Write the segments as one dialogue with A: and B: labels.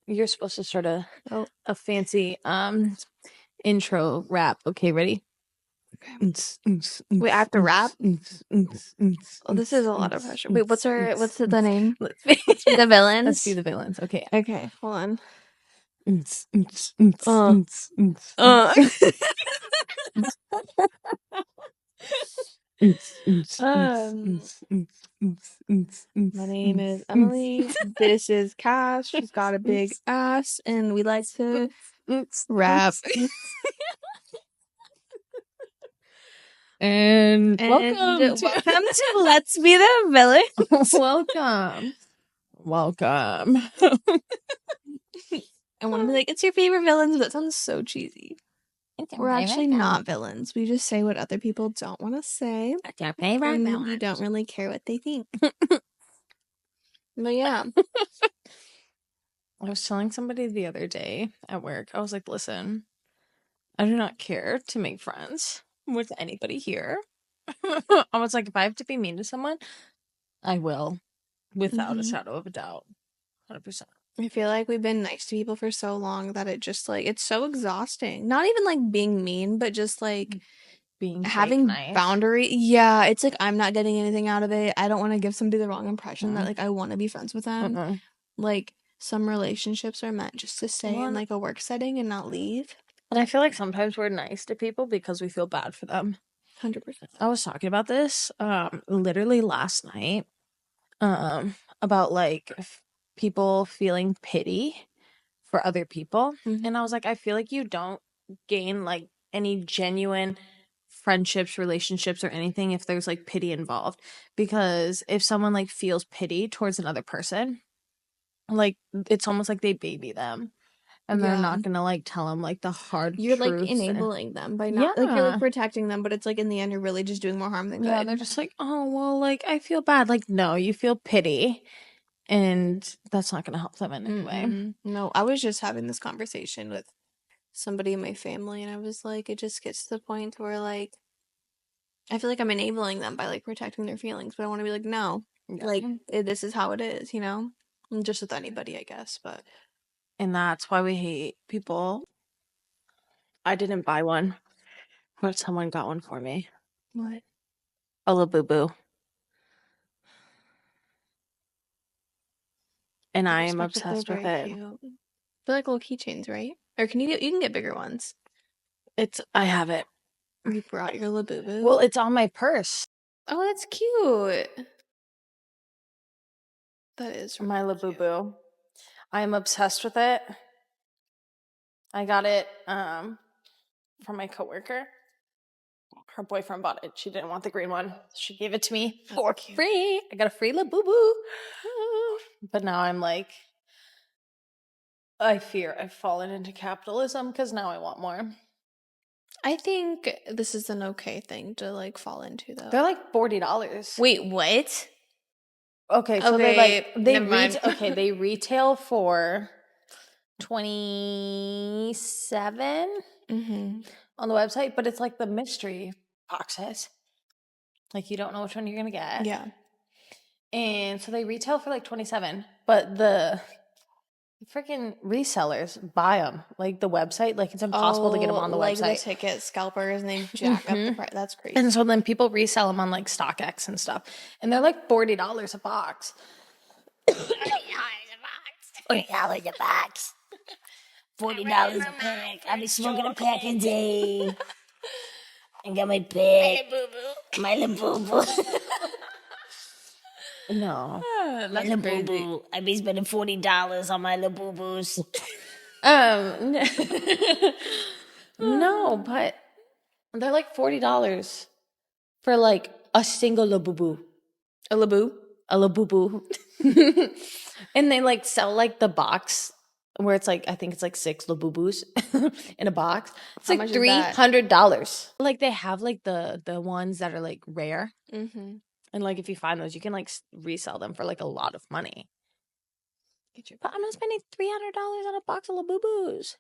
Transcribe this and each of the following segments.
A: You're supposed to start a
B: Oh.
A: fancy intro rap. Okay, ready?
B: Wait, I have to rap? Oh, this is a lot of pressure. Wait, what's the name?
A: Let's be
B: The villains?
A: Let's be the villains. Okay.
B: Okay, hold on. My name is Emily. This is Cass. She's got a big ass, and we like to rap.
A: And welcome
B: to Let's Be the Villains.
A: Welcome.
B: I want to be like, it's your favorite villains, but that sounds so cheesy. We're actually not villains. We just say what other people don't want to say.
A: It's your favorite
B: And
A: villain.
B: we don't really care what they think. But yeah.
A: I was telling somebody the other day at work, I was like, listen, I do not care to make friends with anybody here. I was like, if I have to be mean to someone, I will, without a shadow of a doubt. 100%.
B: I feel like we've been nice to people for so long that it just, like, it's so exhausting. Not even, like, being mean, but just, like,
A: Being
B: having
A: nice.
B: boundary. Yeah, it's like, I'm not getting anything out of it. I don't want to give somebody the wrong impression that, like, I want to be friends with them. Like, some relationships are meant just to stay in, like, a work setting and not leave.
A: And I feel like sometimes we're nice to people because we feel bad for them.
B: 100%.
A: I was talking about this literally last night about, like, people feeling pity for other people. And I was like, I feel like you don't gain, like, any genuine friendships, relationships, or anything if there's, like, pity involved. Because if someone, like, feels pity towards another person, like, it's almost like they baby them. And they're not gonna, like, tell them, like, the hard
B: You're,
A: truths.
B: like, enabling them by not, like, you're, like, protecting them, but it's, like, in the end, you're really just doing more harm than good.
A: Yeah, they're just like, oh, well, like, I feel bad. Like, no, you feel pity. And that's not gonna help them in any way.
B: No, I was just having this conversation with somebody in my family, and I was like, it just gets to the point where, like, I feel like I'm enabling them by, like, protecting their feelings, but I want to be like, no, like, this is how it is, you know? And just with anybody, I guess, but.
A: And that's why we hate people. I didn't buy one, but someone got one for me.
B: What?
A: A Labubu. And I am obsessed with it.
B: Cute. They're like little keychains, right? Or you can get bigger ones.
A: I have it.
B: You brought your Labubu?
A: Well, it's on my purse.
B: Oh, that's cute. That is
A: my Labubu. I am obsessed with it. I got it from my coworker. Her boyfriend bought it. She didn't want the green one. She gave it to me for free. I got a free Labubu. But now I'm like, I fear I've fallen into capitalism because now I want more.
B: I think this is an okay thing to, like, fall into, though.
A: They're like $40.
B: Wait, what?
A: Okay, so they retail for $27 on the website, but it's like the mystery boxes. Like, you don't know which one you're gonna get.
B: Yeah.
A: And so they retail for like $27, but the freaking resellers buy them. Like, the website, like, it's impossible to get them on the website.
B: Like the ticket scalpers, and they jack up the price. That's crazy.
A: And so then people resell them on, like, StockX and stuff, and they're like $40 a box. $40 a box. $40 a pack. I be smoking a pack a day. I got my pack. My Labubu. No. My Labubu. I be spending $40 on my Labubus. No, but they're like $40 for, like, a single Labubu.
B: A Labubu?
A: A Labubu. And they, like, sell, like, the box where it's like, I think it's like 6 Labubus in a box. It's like $300. Like, they have, like, the ones that are, like, rare. And, like, if you find those, you can, like, resell them for, like, a lot of money. But I'm not spending $300 on a box of Labubus.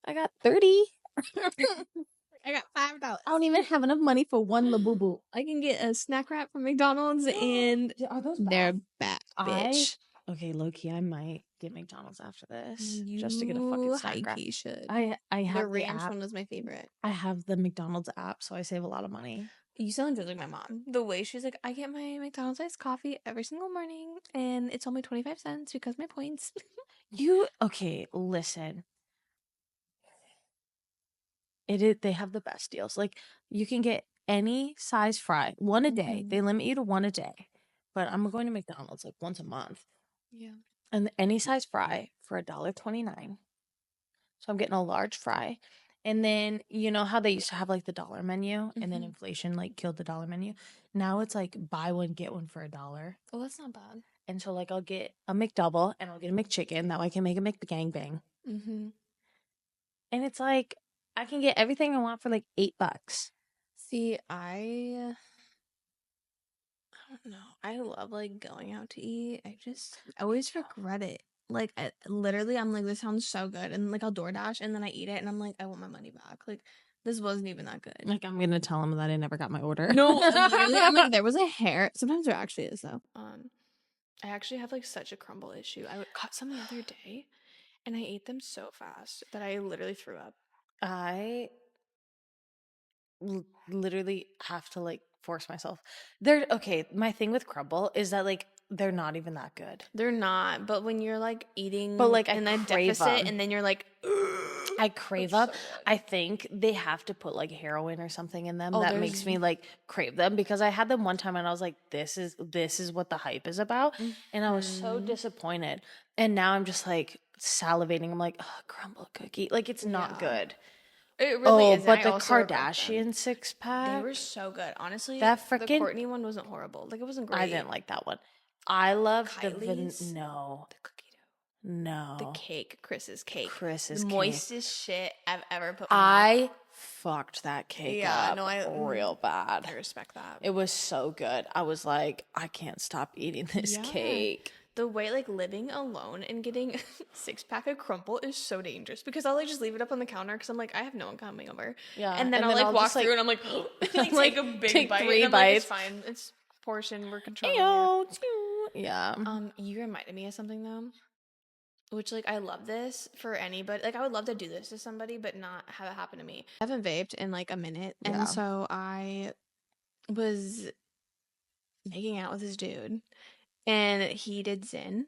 A: I got 30.
B: I got $5.
A: I don't even have enough money for one Labubu.
B: I can get a snack wrap from McDonald's and
A: Are those
B: they're
A: bad?
B: back, bitch.
A: Okay, low key, I might get McDonald's after this
B: You
A: just to get a fucking snack wrap.
B: high-key should.
A: I
B: The
A: have the
B: ranch
A: app.
B: one was my favorite.
A: I have the McDonald's app, so I save a lot of money.
B: You sound just like my mom. The way she's like, I get my McDonald's iced coffee every single morning, and it's only 25 cents because my points.
A: Okay, listen. They have the best deals. Like, you can get any size fry, one a day.
B: Mhm.
A: They limit you to one a day. But I'm going to McDonald's like once a month.
B: Yeah.
A: And any size fry for $1.29. So I'm getting a large fry. And then, you know how they used to have like the dollar menu and then
B: Mhm.
A: inflation like killed the dollar menu? Now it's like buy one, get one for $1.
B: Oh, that's not bad.
A: And so like I'll get a McDouble and I'll get a McChicken. That way I can make a McGangbang.
B: Mm-hmm.
A: And it's like I can get everything I want for like $8.
B: See, I don't know. I love like going out to eat. I always regret it. Like literally, I'm like, this sounds so good, and like I'll DoorDash, and then I eat it, and I'm like, I want my money back. Like this wasn't even that good.
A: Like I'm gonna tell them that I never got my order.
B: No, literally, I'm like, there was a hair. Sometimes there actually is though. I actually have like such a Crumbl issue. I caught some the other day, and I ate them so fast that I literally threw up.
A: I literally have to like force myself. They're okay. My thing with Crumbl is that like they're not even that good.
B: They're not, but when you're like eating,
A: But like
B: in
A: I
B: a
A: crave
B: deficit,
A: them.
B: and then you're like,
A: I crave
B: They're
A: them.
B: so good.
A: I think they have to put like heroin or something in them
B: Oh,
A: that makes me like crave them because I had them one time and I was like, this is what the hype is about, and I was so
B: Mhm.
A: disappointed. And now I'm just like salivating. I'm like, oh, Crumbl cookie, like it's not
B: Yeah.
A: good.
B: It really is.
A: But
B: I
A: the
B: also regret them.
A: Kardashian six pack,
B: They were so good. Honestly,
A: that
B: the
A: frickin'
B: Courtney one wasn't horrible. Like it wasn't great.
A: I didn't like that one. I love
B: Kylie's,
A: no,
B: the cookie dough,
A: no,
B: the cake, Chris's cake,
A: Chris's
B: the
A: cake.
B: moistest shit I've ever put. I
A: fucked that cake
B: Yeah,
A: up
B: no, I
A: real bad.
B: I respect that.
A: It was so good. I was like, I can't stop eating this
B: Yeah.
A: cake.
B: The way like living alone and getting a 6-pack of Crumbl is so dangerous because I'll like just leave it up on the counter because I'm like I have no one coming over.
A: Yeah,
B: and then I'll like walk through and I'm like, like take a big bite.
A: three
B: and I'm
A: bites.
B: Like, it's fine. It's portion. We're controlling it.
A: Yeah.
B: You reminded me of something though, which like I love this for anybody. Like I would love to do this to somebody, but not have it happen to me. I haven't vaped in like a minute,
A: Yeah.
B: and so I was making out with this dude, and he did Zyn.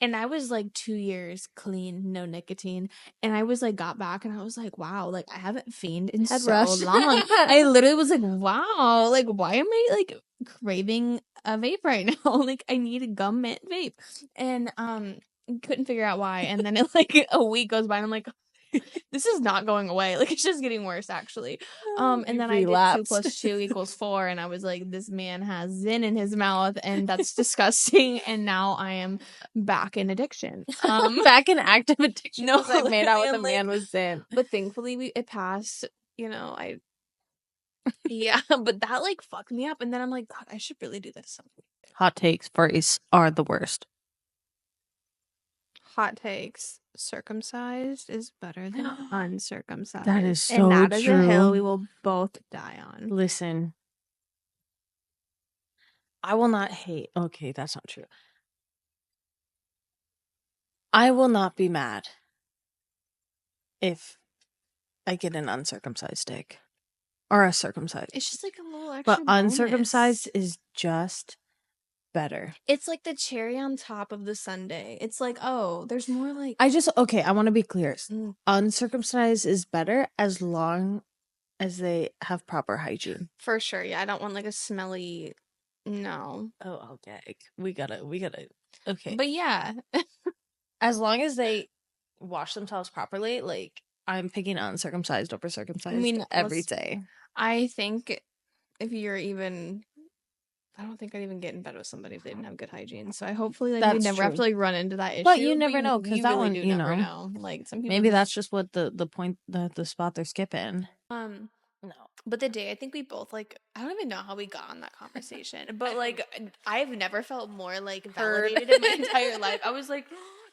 B: And I was like 2 years clean, no nicotine. And I was like, got back and I was like, wow, like I haven't fiended in
A: Head
B: so
A: rush.
B: long. I literally was like, wow, like why am I like craving a vape right now? Like I need a gum mint vape. And couldn't figure out why. And then it like a week goes by and I'm like, this is not going away. Like it's just getting worse actually. And then
A: relapsed.
B: I did 2 + 2 = 4 and I was like, this man has Zyn in his mouth and that's disgusting. And now I am back in addiction.
A: Back in active addiction.
B: No,
A: I made out with a
B: and, like,
A: man with Zyn.
B: But thankfully it passed, you know, yeah, but that like fucked me up. And then I'm like, God, I should really do this.
A: Hot takes furries are the worst.
B: Hot takes. Circumcised is better than uncircumcised.
A: That is so
B: and that is
A: true.
B: a hill we will both die on.
A: Listen, I will not hate. Okay, that's not true. I will not be mad if I get an uncircumcised dick or a circumcised.
B: It's just like a little extra
A: But
B: bonus.
A: uncircumcised is just better.
B: It's like the cherry on top of the sundae. It's like, oh, there's more like
A: I want to be clear. Uncircumcised is better as long as they have proper hygiene.
B: For sure. Yeah, I don't want like a smelly. No.
A: Oh, okay. We gotta. Okay.
B: But yeah,
A: As long as they wash themselves properly, like I'm picking uncircumcised over circumcised every day.
B: I think if you're even, I don't think I'd even get in bed with somebody if they didn't have good hygiene. So I hopefully like we
A: That's
B: never have to
A: true.
B: like run into that issue.
A: But you never know, 'cause
B: you
A: that
B: really
A: one,
B: do
A: you
B: never
A: know.
B: Like some people
A: Maybe that's just what the point the spot they're skipping.
B: No. But the day I think we both like I don't even know how we got on that conversation. But like I've never felt more like validated in my entire life. I was like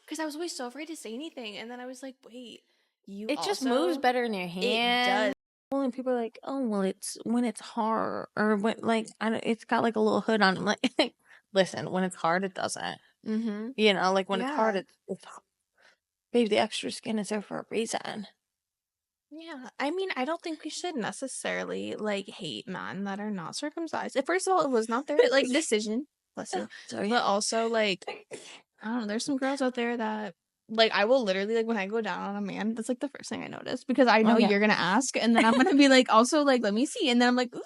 B: because I was always so afraid to say anything. And then I was like, wait,
A: It just moves better in your hand.
B: It does.
A: Well, and people are like, oh, well, it's when it's hard, or when, like, I don't, it's got like a little hood on it. I'm like, listen, when it's hard, it doesn't.
B: Mm-hmm.
A: You know, like when it's hard,
B: Yeah.
A: it's babe, the extra skin is there for a reason.
B: Yeah. I mean, I don't think we should necessarily like hate men that are not circumcised. First of all, it was not their like decision. Bless you.
A: Sorry.
B: But also like I don't know, there's some girls out there that like I will literally like when I go down on a man, that's like the first thing I notice because I know
A: Oh, yeah.
B: you're gonna ask and then I'm gonna be like also like let me see and then I'm like ooh.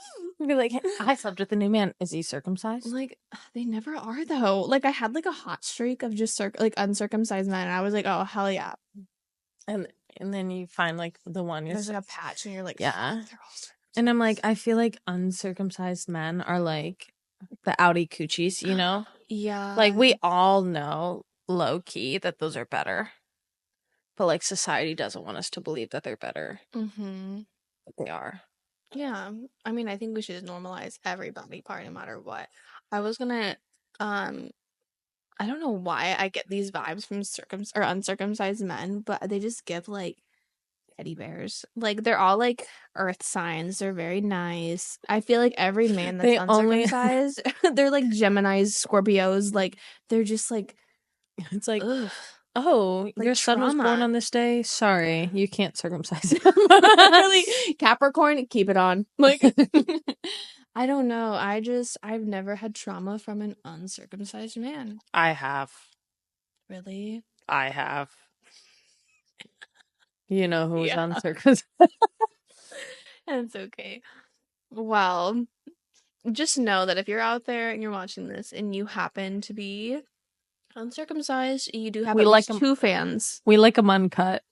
A: Be like, I slept with a new man. Is he circumcised?
B: Like they never are though. Like I had like a hot streak of just like uncircumcised men and I was like, oh hell yeah.
A: And then you find like the one
B: There's like a patch and you're like,
A: yeah.
B: they're all circumcised.
A: And I'm like, I feel like uncircumcised men are like the outie coochies, you know?
B: Yeah.
A: Like we all know low key that those are better. But like society doesn't want us to believe that they're better.
B: Mm-hmm.
A: But they are.
B: Yeah. I mean, I think we should just normalize every body part no matter what. I was gonna I don't know why I get these vibes from uncircumcised men, but they just give like teddy bears. Like they're all like earth signs. They're very nice. I feel like every man that's
A: They only-
B: uncircumcised, they're like Geminis, Scorpios. Like they're just like
A: It's like,
B: ugh.
A: oh,
B: Like
A: your son was born
B: trauma.
A: on this day? Sorry, you can't circumcise him.
B: Really, Capricorn, keep it on. Like I don't know. I've never had trauma from an uncircumcised man.
A: I have.
B: Really?
A: I have. You know who's
B: Yeah.
A: uncircumcised?
B: That's okay. Well, just know that if you're out there and you're watching this and you happen to be uncircumcised, you do have
A: We
B: at
A: like
B: least 2 fans.
A: We like them uncut.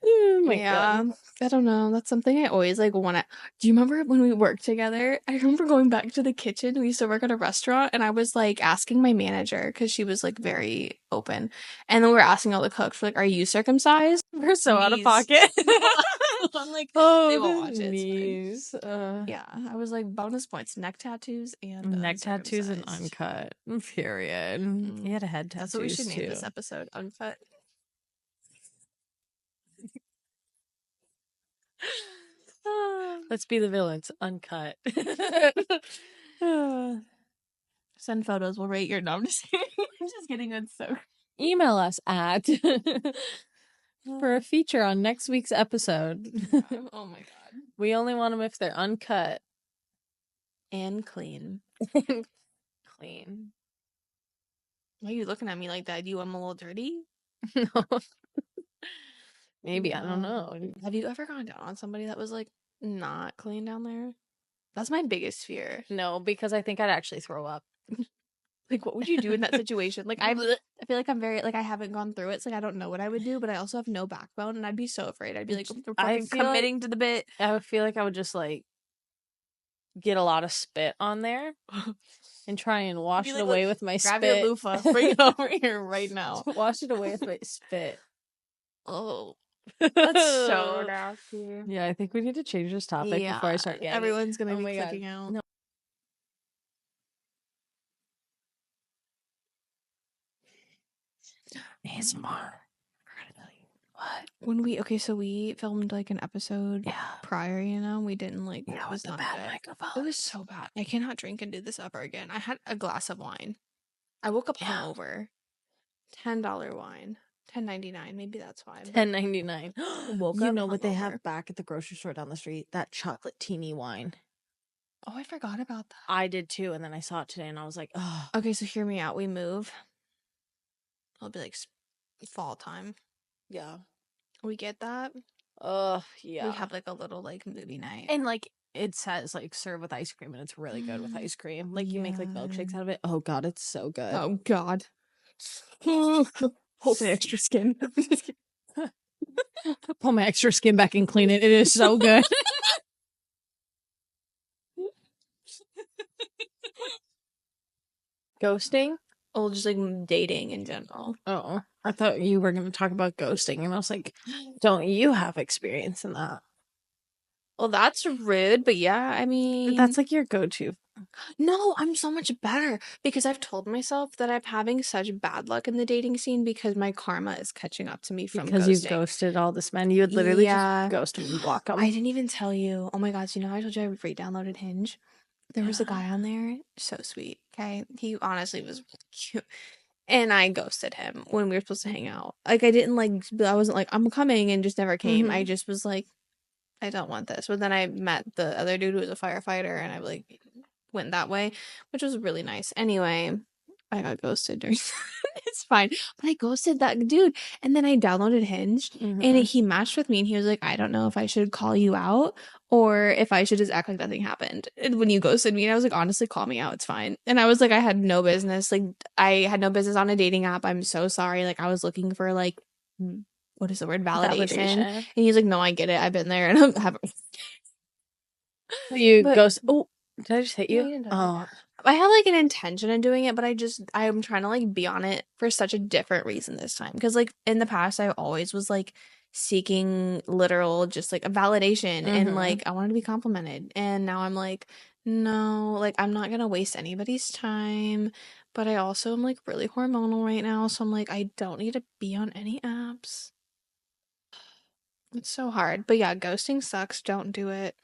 A: Oh my
B: Yeah.
A: God.
B: I don't know. That's something I always like want to. Do you remember when we worked together? I remember going back to the kitchen. We used to work at a restaurant, and I was like asking my manager because she was like very open. And then we were asking all the cooks, we're like, "Are you circumcised?"
A: We're so out of
B: Knees.
A: pocket.
B: I'm like,
A: Oh,
B: they won't
A: the
B: watch it. It's fine.
A: knees.
B: Yeah, I was like, bonus points, neck tattoos and
A: Neck tattoos and
B: uncircumcised.
A: uncut. Period. He had a head tattoos
B: That's what we should name
A: too.
B: this episode, Uncut.
A: Let's be the villains. Uncut.
B: Send photos. We'll rate your. No, I'm just kidding. I'm just kidding. It's so.
A: Email us at for a feature on next week's episode.
B: Oh my god.
A: We only want them if they're uncut
B: And clean.
A: clean.
B: Why are you looking at me like that? You, I'm a little dirty?
A: No. Maybe, I don't know.
B: Have you ever gone down on somebody that was like not clean down there? That's my biggest fear.
A: No, because I think I'd actually throw up.
B: Like, what would you do in that situation? Like, I feel like I'm very, like, I haven't gone through it, so like, I don't know what I would do, but I also have no backbone, and I'd be so afraid. I'd be like, we're
A: I
B: fucking
A: feel like-
B: committing to the bit.
A: I would feel like I would just like get a lot of spit on there and try and wash
B: Be
A: it
B: like,
A: away
B: "Look,
A: with my
B: grab
A: spit.
B: your loofah, bring it over here right now."
A: Wash it away with my spit.
B: Oh, that's so nasty.
A: Yeah, I think we need to change this topic before I start getting
B: Everyone's gonna
A: Oh
B: be
A: my God.
B: clicking out.
A: No. ASMR. We're gonna tell you what.
B: When so we filmed like an episode prior, you know, we didn't like it was
A: the
B: not
A: bad
B: good.
A: microphone.
B: It was so bad. I cannot drink and do this ever again. I had a glass of wine. I woke up hungover. $10 wine. $10.99. Maybe that's why.
A: $10.99.
B: Woke
A: You
B: up
A: know what they
B: hungover.
A: have back at the grocery store down the street? That chocolate teeny wine.
B: Oh, I forgot about that.
A: I did too, and then I saw it today, and I was like, oh.
B: Okay, so hear me out. We move. It'll be like fall time.
A: Yeah.
B: We get that.
A: Yeah.
B: We have like a little like movie night.
A: And like it says like serve with ice cream, and it's really good with ice cream. Like you make like milkshakes out of it. Oh God, it's so good.
B: Oh God. Hold my extra skin.
A: Pull my extra skin back and clean it. It is so good. Ghosting?
B: Oh, just like dating in general.
A: Oh, I thought you were going to talk about ghosting, and I was like, don't you have experience in that?
B: Well, that's rude, but yeah, I mean,
A: That's like your go-to.
B: No, I'm so much better because I've told myself that I'm having such bad luck in the dating scene because my karma is catching up to me from
A: Because you've
B: ghosting.
A: ghosted all this men. You would literally
B: Yeah.
A: just ghost them and block them.
B: I didn't even tell you. Oh my God, so you know I told you I re-downloaded Hinge? There was a guy on there, so sweet, okay? He honestly was really cute. And I ghosted him when we were supposed to hang out. Like, I wasn't like, I'm coming, and just never came. I just was like, I don't want this. But then I met the other dude who was a firefighter, and I like went that way, which was really nice. Anyway, I got ghosted during it's fine. But I ghosted that dude, and then I downloaded Hinge, and he matched with me, and he was like, I don't know if I should call you out or if I should just act like nothing happened when you ghosted me. And I was like, honestly, call me out. It's fine. And I was like, I had no business. Like, I had no business on a dating app. I'm so sorry. Like, I was looking for like, what is the word? Validation. And he's like, no, I get it. I've been there, and I haven't.
A: You
B: But
A: ghost. Oh, did I just hit
B: no,
A: you?
B: you didn't touch me.
A: Oh,
B: I had like an intention in doing it, but I'm trying to like be on it for such a different reason this time. Because like in the past, I always was like seeking literal, just like a validation and like I wanted to be complimented. And now I'm like, no, like I'm not gonna waste anybody's time. But I also am like really hormonal right now, so I'm like, I don't need to be on any apps. It's so hard. But yeah, ghosting sucks. Don't do it.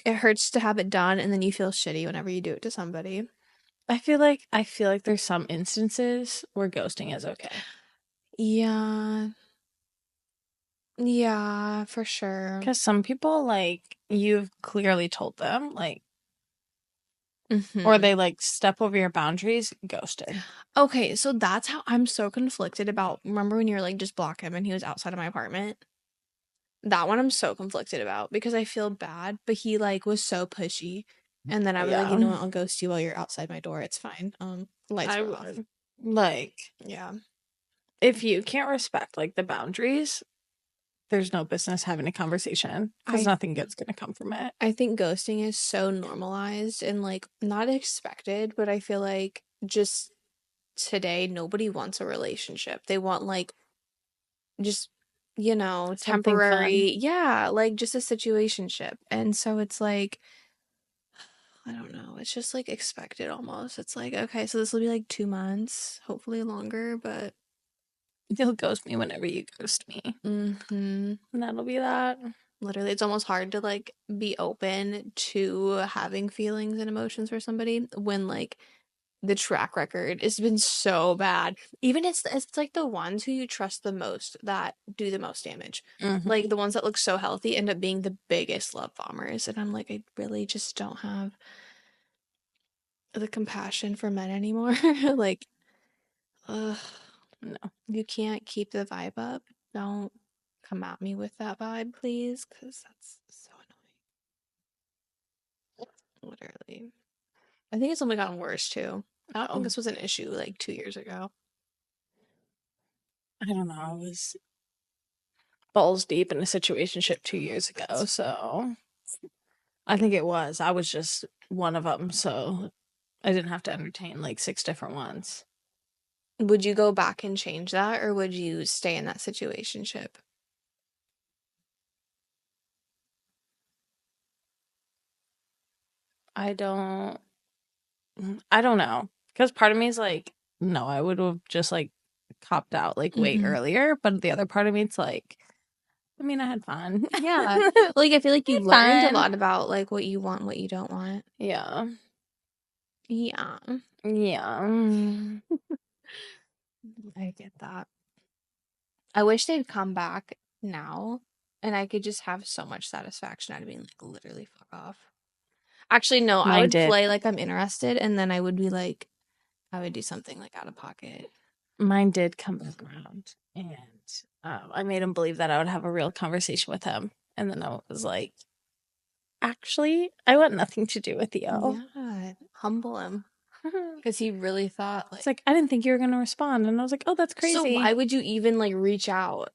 B: It hurts to have it done, and then you feel shitty whenever you do it to somebody.
A: I feel like there's some instances where ghosting is okay.
B: Yeah. Yeah, for sure.
A: Because some people, like, you've clearly told them, like, or they like step over your boundaries, ghosted.
B: Okay, so that's how I'm so conflicted about. Remember when you're like, just block him and he was outside of my apartment? That one I'm so conflicted about because I feel bad, but he like was so pushy. And then I was like, you know what, I'll ghost you while you're outside my door. It's fine. Lights
A: I
B: were off.
A: would. Like,
B: Yeah.
A: if you can't respect like the boundaries, there's no business having a conversation because nothing good's gonna come from it.
B: I think ghosting is so normalized and like not expected, but I feel like just today nobody wants a relationship. They want like just, you know,
A: Something
B: temporary,
A: fun.
B: yeah, like just a situationship. And so it's like, I don't know, it's just like expected almost. It's like, okay, so this will be like 2 months, hopefully longer, but
A: You'll ghost me whenever you ghost me. And that'll be that.
B: Literally, it's almost hard to like be open to having feelings and emotions for somebody when like the track record has been so bad. Even it's like the ones who you trust the most that do the most damage. Like the ones that look so healthy end up being the biggest love bombers. And I'm like, I really just don't have the compassion for men anymore. Like, ugh,
A: No.
B: you can't keep the vibe up. Don't come at me with that vibe, please, because that's so annoying. Literally. I think it's only gotten worse too. I don't think this was an issue like 2 years ago.
A: I don't know. I was balls deep in a situationship 2 years ago, so I think it was. I was just one of them, so I didn't have to entertain like 6 different ones.
B: Would you go back and change that, or would you stay in that situationship?
A: I don't know. Because part of me is like, no, I would have just like copped out like way earlier. But the other part of me, it's like, I mean, I had fun.
B: Yeah. Like, I feel like you learned a lot about like what you want, what you don't want.
A: Yeah.
B: Yeah.
A: Yeah.
B: I get that. I wish they'd come back now and I could just have so much satisfaction out of being like, literally fuck off. Actually, no, I would play like I'm interested and then I would be like, I would do something like out of pocket.
A: Mine did come back around, and I made him believe that I would have a real conversation with him, and then I was like, "Actually, I want nothing to do with you."
B: Yeah, humble him because he really thought like.
A: It's like I didn't think you were gonna respond, and I was like, "Oh, that's crazy."
B: So why would you even like reach out?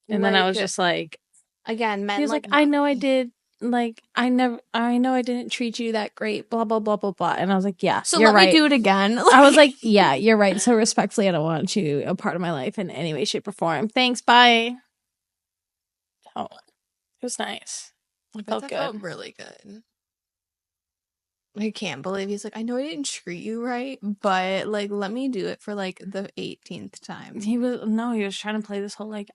A: And then I was just like,
B: again, men
A: he was like, "I know I did." Like I know I didn't treat you that great, blah blah blah blah blah. And I was like, yeah,
B: so
A: you're
B: let
A: right.
B: me do it again.
A: I was like, yeah, you're right. So respectfully, I don't want you a part of my life in any way, shape, or form. Thanks, bye. Oh, it was nice. It felt good.
B: Felt really good. I can't believe he's like, I know I didn't treat you right, but like, let me do it for like the 18th time.
A: He was trying to play this whole like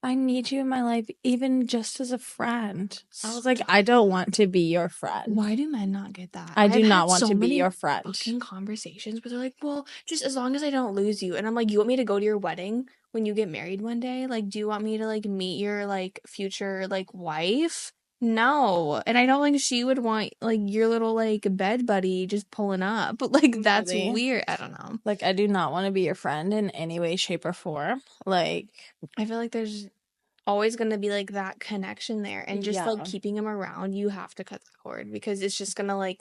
A: I need you in my life, even just as a friend. I was like, I don't want to be your friend.
B: Why do men not get that?
A: I do
B: I've
A: not
B: had
A: want
B: so
A: to be
B: many
A: your friend.
B: fucking conversations where they're like, well, just as long as I don't lose you. And I'm like, you want me to go to your wedding when you get married one day? Like, do you want me to like meet your like future like wife? No. And I don't think she would want like your little like bed buddy just pulling up. But like, that's
A: Really?
B: weird. I don't know.
A: Like, I do not want to be your friend in any way, shape, or form. Like,
B: I feel like there's always going to be like that connection there, and just
A: yeah.
B: like keeping him around, you have to cut the cord because it's just gonna like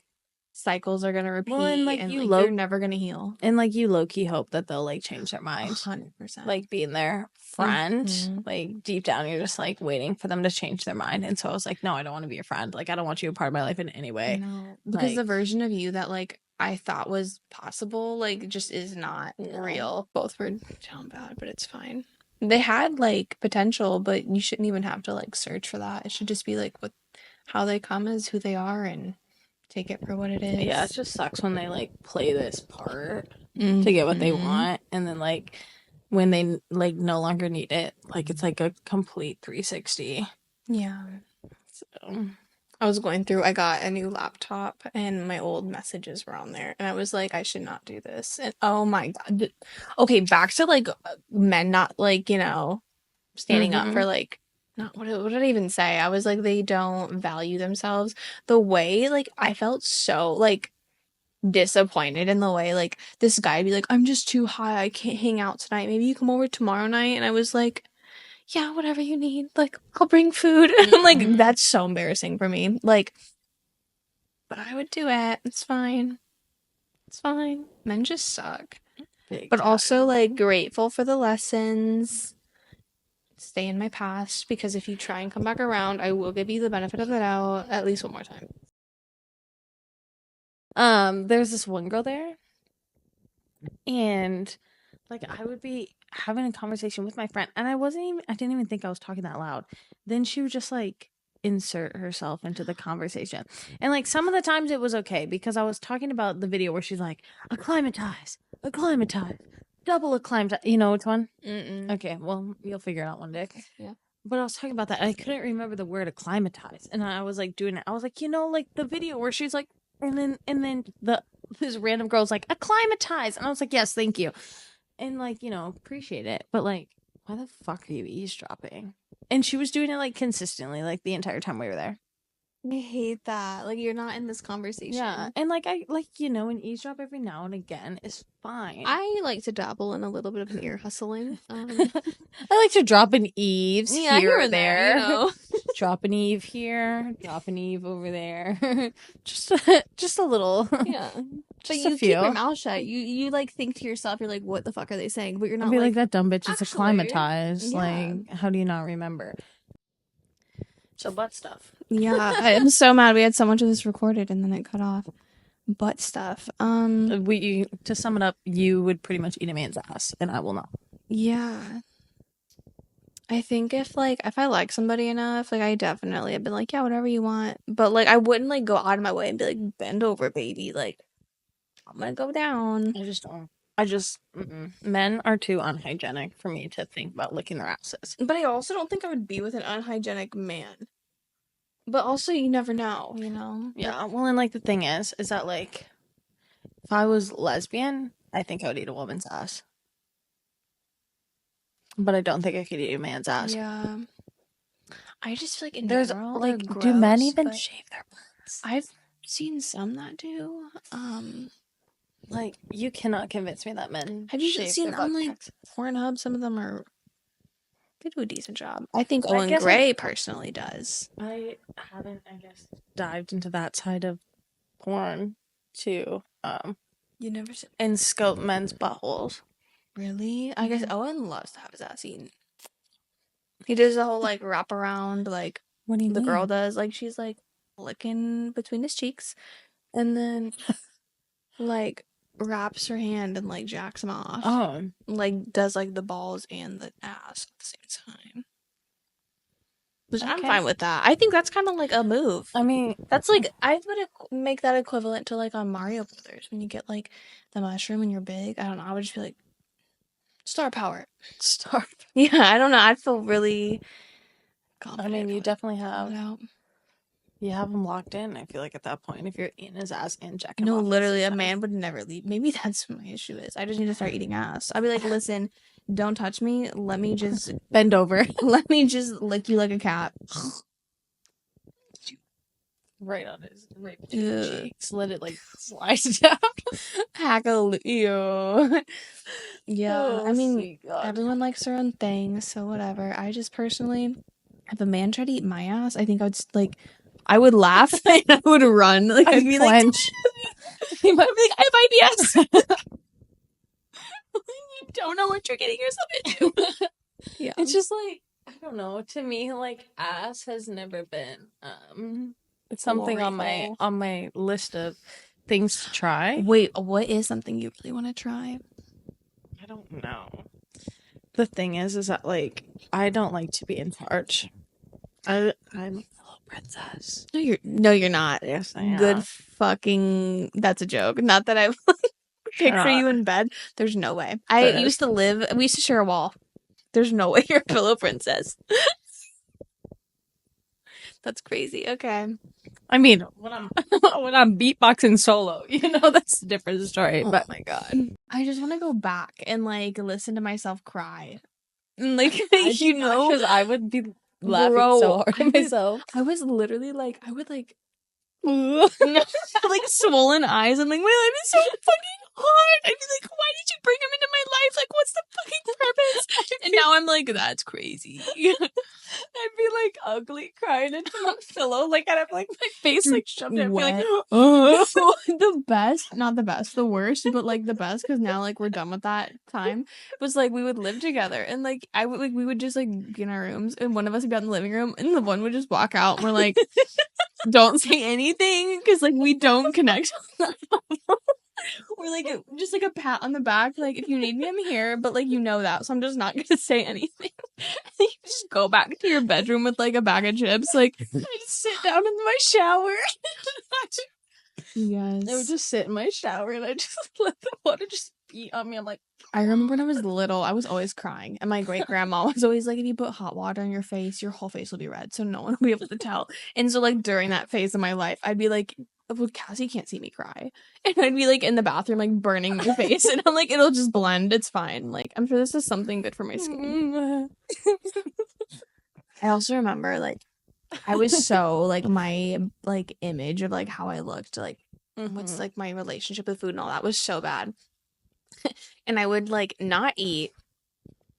B: cycles are gonna repeat,
A: Well, and like
B: and
A: you
B: like they're never gonna heal.
A: and like you low-key hope that they'll like change their mind.
B: 100%.
A: Like being their friend,
B: Mhm.
A: like deep down you're just like waiting for them to change their mind. And so I was like, no, I don't want to be your friend. Like, I don't want you a part of my life in any way.
B: No, because
A: Like,
B: the version of you that like I thought was possible like just is not
A: No.
B: real. Both were down bad, but it's fine. They had like potential, but you shouldn't even have to like search for that. It should just be like what how they come is who they are, and take it for what it is.
A: yeah, it just sucks when they like play this part to get what they
B: Mhm.
A: want, and then like when they like no longer need it, like it's like a complete 360.
B: Yeah.
A: So
B: I was going through, I got a new laptop and my old messages were on there. And I was like, I should not do this. And oh my God. Okay, back to like men not like, you know, standing up for like, not what did I even say? I was like, they don't value themselves. The way, like, I felt so like disappointed in the way, like, this guy would be like, I'm just too high. I can't hang out tonight. Maybe you come over tomorrow night. And I was like, yeah, whatever you need. Like, I'll bring food. Like, that's so embarrassing for me. Like, but I would do it. It's fine. It's fine. Men just suck.
A: big
B: But
A: time.
B: also, like, grateful for the lessons. Stay in my past, because if you try and come back around, I will give you the benefit of the doubt at least one more time.
A: There's this one girl there, and like I would be having a conversation with my friend, and I didn't even think I was talking that loud. Then she would just like insert herself into the conversation. And like some of the times it was okay because I was talking about the video where she's like, acclimatize, double acclimatize. You know which one?
B: Mm-mm.
A: Okay, well, you'll figure it out one day.
B: Yeah.
A: But I was talking about that. I couldn't remember the word acclimatize. And I was like doing it. I was like, like the video where she's like, and then this random girl's like, acclimatize. And I was like, yes, thank you. And like, appreciate it. But like, why the fuck are you eavesdropping? And she was doing it like consistently, like the entire time we were there.
B: I hate that. Like, you're not in this conversation.
A: Yeah. And like, an eavesdrop every now and again is fine.
B: I like to dabble in a little bit of an ear hustling.
A: I like to drop an Eves here or there.
B: You know.
A: Drop an Eve here, drop an Eve over there. just a little.
B: Yeah. But
A: Just a
B: you
A: few.
B: keep your mouth shut. You like think to yourself, you're like, what the fuck are they saying? But you're not
A: I'd be like,
B: like
A: that dumb bitch is
B: actually,
A: acclimatized.
B: yeah.
A: Like, how do you not remember? So butt stuff.
B: Yeah, I'm so mad we had so much of this recorded and then it cut off. Butt stuff.
A: To sum it up, you would pretty much eat a man's ass, and I will not.
B: Yeah. I think if I like somebody enough, like I definitely have been like, yeah, whatever you want. But like I wouldn't like go out of my way and be like, bend over, baby. Like I'm gonna go down.
A: I just don't. Men are too unhygienic for me to think about licking their asses.
B: But I also don't think I would be with an unhygienic man. But also you never know, you know?
A: Yeah, well, and like the thing is that like, if I was lesbian, I think I would eat a woman's ass. But I don't think I could eat a man's ass.
B: Yeah. I just feel like in
A: There's
B: general,
A: like,
B: they're
A: do men
B: gross,
A: even
B: but
A: shave their butts?
B: I've seen some that do.
A: Like, you cannot convince me that men
B: Have you
A: shave
B: seen
A: their
B: on
A: butt
B: like
A: cracks.
B: Pornhub? Some of them are they do a decent job. I think
A: I
B: Owen
A: guess
B: Gray personally does.
A: I haven't, dived into that side of porn to
B: You never seen
A: and scope men's buttholes.
B: really? I guess Owen loves to have his ass eaten. He does the whole like wrap around like
A: What do you
B: the
A: mean?
B: girl does. Like she's like licking between his cheeks, and then like wraps her hand and like jacks him off.
A: Oh,
B: Like does like the balls and the ass at the same time. Which I'm
A: Okay.
B: fine with that. I think that's kind of like a move.
A: I mean,
B: That's like, I would make that equivalent to like on Mario Brothers when you get like the mushroom and you're big. I don't know. I would just be like, star power.
A: star.
B: Yeah, I don't know. I'd feel really confident.
A: I mean, you
B: if I
A: definitely
B: pulled
A: have.
B: it out.
A: You have him locked in. I feel like at that point, if you're eating his ass and jacking
B: No,
A: off at the
B: literally,
A: same
B: a
A: time.
B: man would never leave. Maybe that's what my issue is. I just need to start eating ass. I'd be like, listen, don't touch me. Let me just
A: Bend over.
B: let me just lick you like a cat.
A: Right on his right between the
B: Ugh.
A: cheeks. Let it like slide down.
B: Hackle you. Yeah,
A: Oh,
B: I mean,
A: sweet God.
B: everyone likes their own thing, so whatever. I just personally, if a man tried to eat my ass, I think I would like, I would laugh and I would run. Like I'd be like,
A: clench.
B: I'd be like, I have IBS. You don't know what you're getting yourself into. Yeah,
A: It's just like, I don't know. To me, like ass has never been something on my list of things to try.
B: Wait, what is something you really want to try?
A: I don't know. The thing is that like I don't like to be in charge. I'm a little princess.
B: No, you're not.
A: Yes, I am.
B: Good fucking. That's a joke. Not that I picture you in bed. There's no way. We used to share a wall. There's no way you're a pillow princess. That's crazy. Okay.
A: I mean, when I'm beatboxing solo, that's a different story.
B: Oh
A: But
B: my God. I just want to go back and like listen to myself cry. And like
A: because I would be laughing so hard at myself.
B: I was literally like, I would like like swollen eyes and like my life is so fucking hard. I'd be like, why did you bring him into my life? Like, what's the fucking purpose? And now I'm like, that's crazy.
A: I'd be like ugly crying into my pillow, like I'd have like my face like shoved in. I'd be like,
B: the best, not the best, the worst, but like the best because now like we're done with that time. Was like we would live together and like I would like we would just like be in our rooms and one of us would be out in the living room and the one would just walk out and we're like, don't say anything because like we don't connect. Or like just like a pat on the back, like if you need me, I'm here, but like that, so I'm just not gonna say anything. You just go back to your bedroom with like a bag of chips, like
A: I just sit down in my shower.
B: Yes.
A: I would just sit in my shower and I just let the water just beat on me. I'm like,
B: I remember when I was little, I was always crying, and my great grandma was always like, if you put hot water on your face, your whole face will be red, so no one will be able to tell. And so like during that phase of my life, I'd be like, well, Cassie can't see me cry. And I'd be like in the bathroom, like burning my face. And I'm like, it'll just blend. It's fine. Like, I'm sure this is something good for my skin. I also remember, like, I was so, like, my, like, image of, like, how I looked, like, what's, like, my relationship with food and all that was so bad. And I would, like, not eat.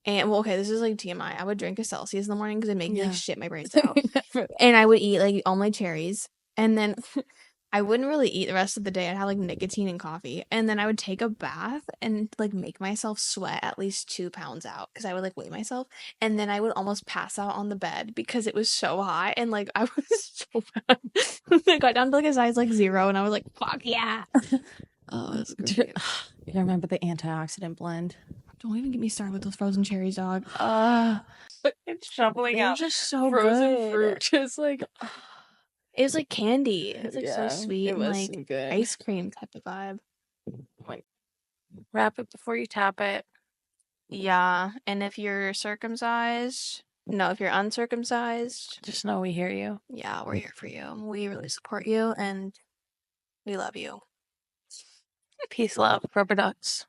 B: And, well, okay, this is, like, TMI. I would drink a Celsius in the morning because it'd make me, like, shit my brains out. And I would eat, like, all my cherries. And then I wouldn't really eat the rest of the day. I'd have like nicotine and coffee. And then I would take a bath and like make myself sweat at least 2 pounds out because I would like weigh myself. And then I would almost pass out on the bed because it was so hot. And like I was so bad. I got down to like a size like 0 and I was like, fuck yeah. Oh, that's great.
A: You remember the antioxidant blend?
B: Don't even get me started with those frozen cherries, dog.
A: It's shoveling
B: They're
A: out
B: just so
A: frozen
B: good.
A: fruit. Just like
B: it was like candy. It was like so sweet
A: it
B: and
A: was
B: like
A: good.
B: ice cream type of vibe.
A: Like, wrap it before you tap it.
B: Yeah, and if you're if you're uncircumcised,
A: Just know we hear you.
B: yeah, we're here for you. We really support you and we love you.
A: Peace, love, rubber ducks.